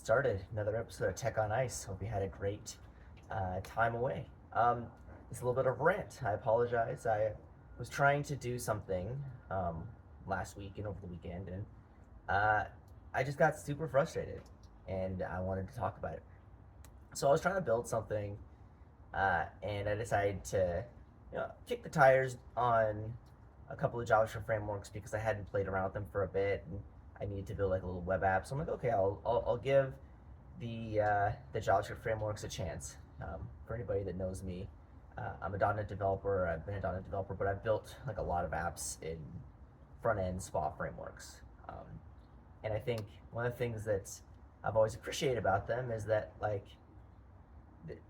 started another episode of Tech on Ice. Hope you had a great time away. It's a little bit of a rant. I apologize. I was trying to do something last week and over the weekend, and uh, I just got super frustrated, and I wanted to talk about it. So I was trying to build something, and I decided to, kick the tires on a couple of JavaScript frameworks because I hadn't played around with them for a bit, and I needed to build like a little web app. So I'm like, okay, I'll give the JavaScript frameworks a chance. For anybody that knows me, I'm a .NET developer. I've been a .NET developer, but I've built like a lot of apps in front end SPA frameworks. And I think one of the things that I've always appreciated about them is that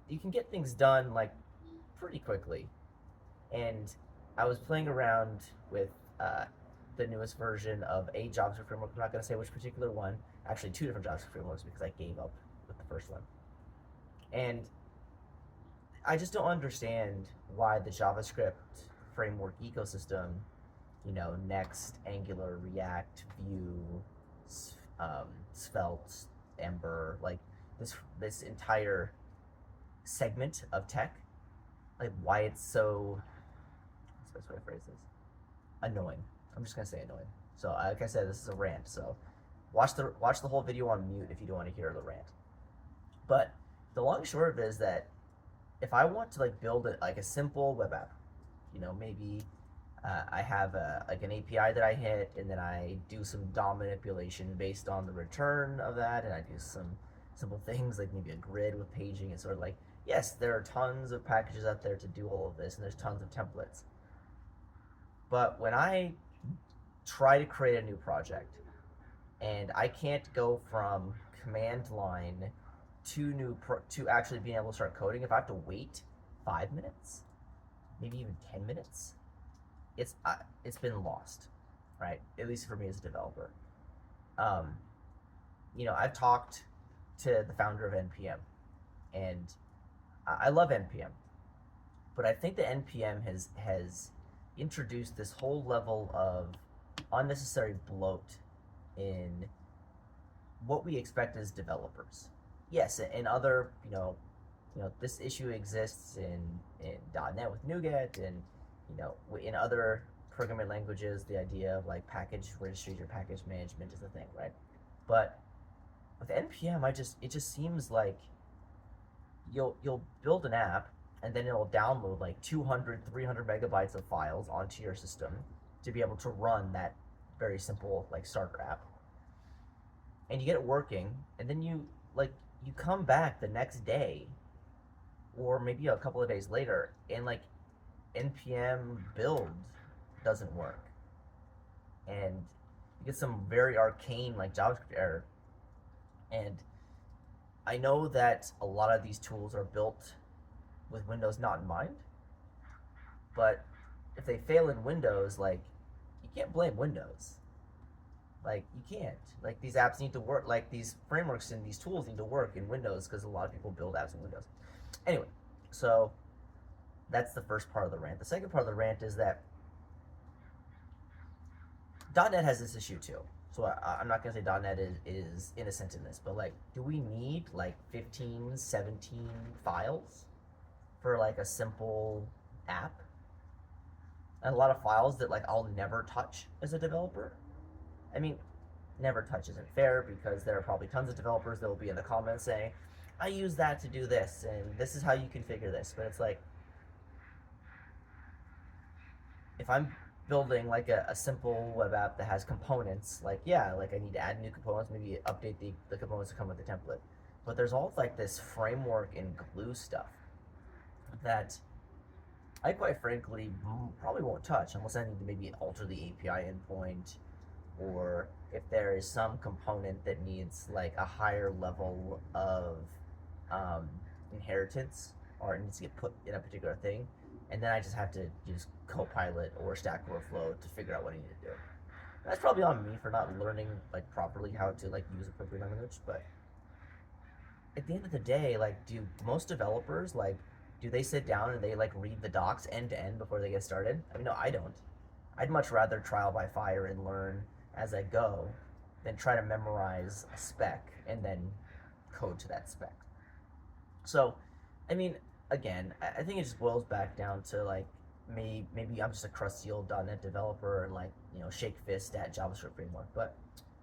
you can get things done like pretty quickly. And I was playing around with the newest version of a JavaScript framework. I'm not going to say which particular one. Actually, two different JavaScript frameworks because I gave up with the first one. And I just don't understand why the JavaScript framework ecosystem, Next, Angular, React, Vue, Svelte, Ember, like this entire segment of tech, like why it's so, what's the best way to phrase this? Annoying. I'm just gonna say annoying. So like I said, this is a rant. So watch the whole video on mute if you don't want to hear the rant. But the long and short of it is that if I want to build a simple web app, maybe I have an API that I hit, and then I do some DOM manipulation based on the return of that, and I do some simple things like maybe a grid with paging. It's sort of like, yes, there are tons of packages out there to do all of this, and there's tons of templates. But when I try to create a new project and I can't go from command line to actually being able to start coding, if I have to wait 5 minutes, maybe even 10 minutes, it's been lost, right? At least for me as a developer. I've talked to the founder of NPM, and I love NPM, but I think that NPM has introduced this whole level of unnecessary bloat in what we expect as developers. Yes, in other, this issue exists in .NET with NuGet, and in other programming languages, the idea of package registries or package management is a thing, right? But with NPM, it just seems like you'll build an app, and then it'll download 200, 300 megabytes of files onto your system to be able to run that very simple starter app. And you get it working, and then you come back the next day, or maybe a couple of days later, and NPM build doesn't work, and you get some very arcane JavaScript error. And I know that a lot of these tools are built with Windows not in mind, but if they fail in Windows, you can't blame Windows. You can't. These apps need to work. These frameworks and these tools need to work in Windows because a lot of people build apps in Windows. Anyway, so that's the first part of the rant. The second part of the rant is that .NET has this issue too. So I'm not going to say .NET is innocent in this, but do we need 15, 17 files for a simple app? And a lot of files that I'll never touch as a developer? I mean, never touch isn't fair because there are probably tons of developers that will be in the comments saying, I use that to do this, and this is how you configure this. But it's if I'm building a simple web app that has components, I need to add new components, maybe update the components to come with the template. But there's all this framework and glue stuff that I quite frankly probably won't touch unless I need to maybe alter the API endpoint, or if there is some component that needs a higher level of inheritance, or it needs to get put in a particular thing, and then I just have to use Copilot or Stack Overflow to figure out what I need to do. And that's probably on me for not learning properly how to use appropriate language. But at the end of the day, do most developers do they sit down and they read the docs end to end before they get started? I mean, no, I don't. I'd much rather trial by fire and learn as I go than try to memorize a spec and then code to that spec. So, I mean, again, I think it just boils back down to like maybe I'm just a crusty old .NET developer and like shake fist at JavaScript framework, but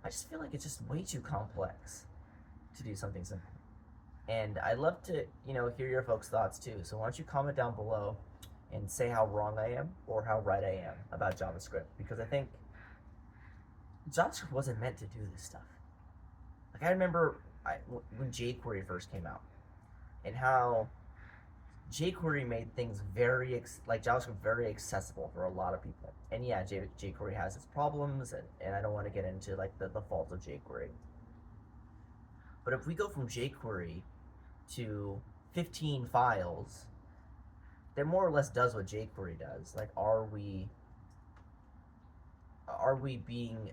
I just feel like it's just way too complex to do something simple. And I'd love to hear your folks' thoughts too. So why don't you comment down below and say how wrong I am or how right I am about JavaScript, because I think JavaScript wasn't meant to do this stuff. Like I remember when jQuery first came out and how jQuery made things like JavaScript very accessible for a lot of people. And yeah, jQuery has its problems, and I don't want to get into like the faults of jQuery. But if we go from jQuery to 15 files, that more or less does what jQuery does. Like, are we being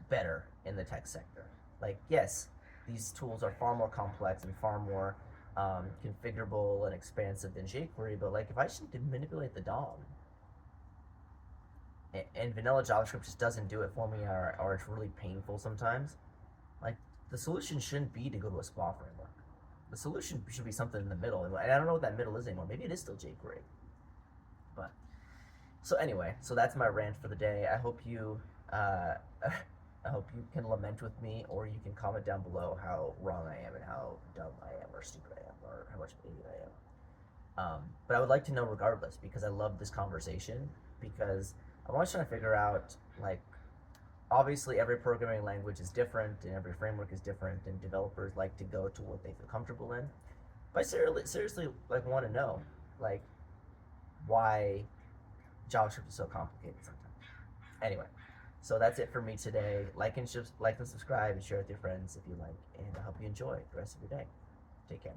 better in the tech sector? Like, yes, these tools are far more complex and far more configurable and expansive than jQuery, but like if I just need to manipulate the DOM and vanilla JavaScript just doesn't do it for me, or it's really painful sometimes, like the solution shouldn't be to go to a SPA framework. The solution should be something in the middle, and I don't know what that middle is anymore. Maybe it is still jQuery. But so anyway, so that's my rant for the day. I hope you can lament with me, or you can comment down below how wrong I am and how dumb I am or stupid I am or how much of an idiot I am. But I would like to know regardless, because I love this conversation, because I'm always trying to figure out, like, obviously every programming language is different and every framework is different, and developers like to go to what they feel comfortable in. But I seriously like want to know, like, why JavaScript is so complicated sometimes. Anyway, so that's it for me today. Like and subscribe and share with your friends if you like, and I hope you enjoy the rest of your day. Take care.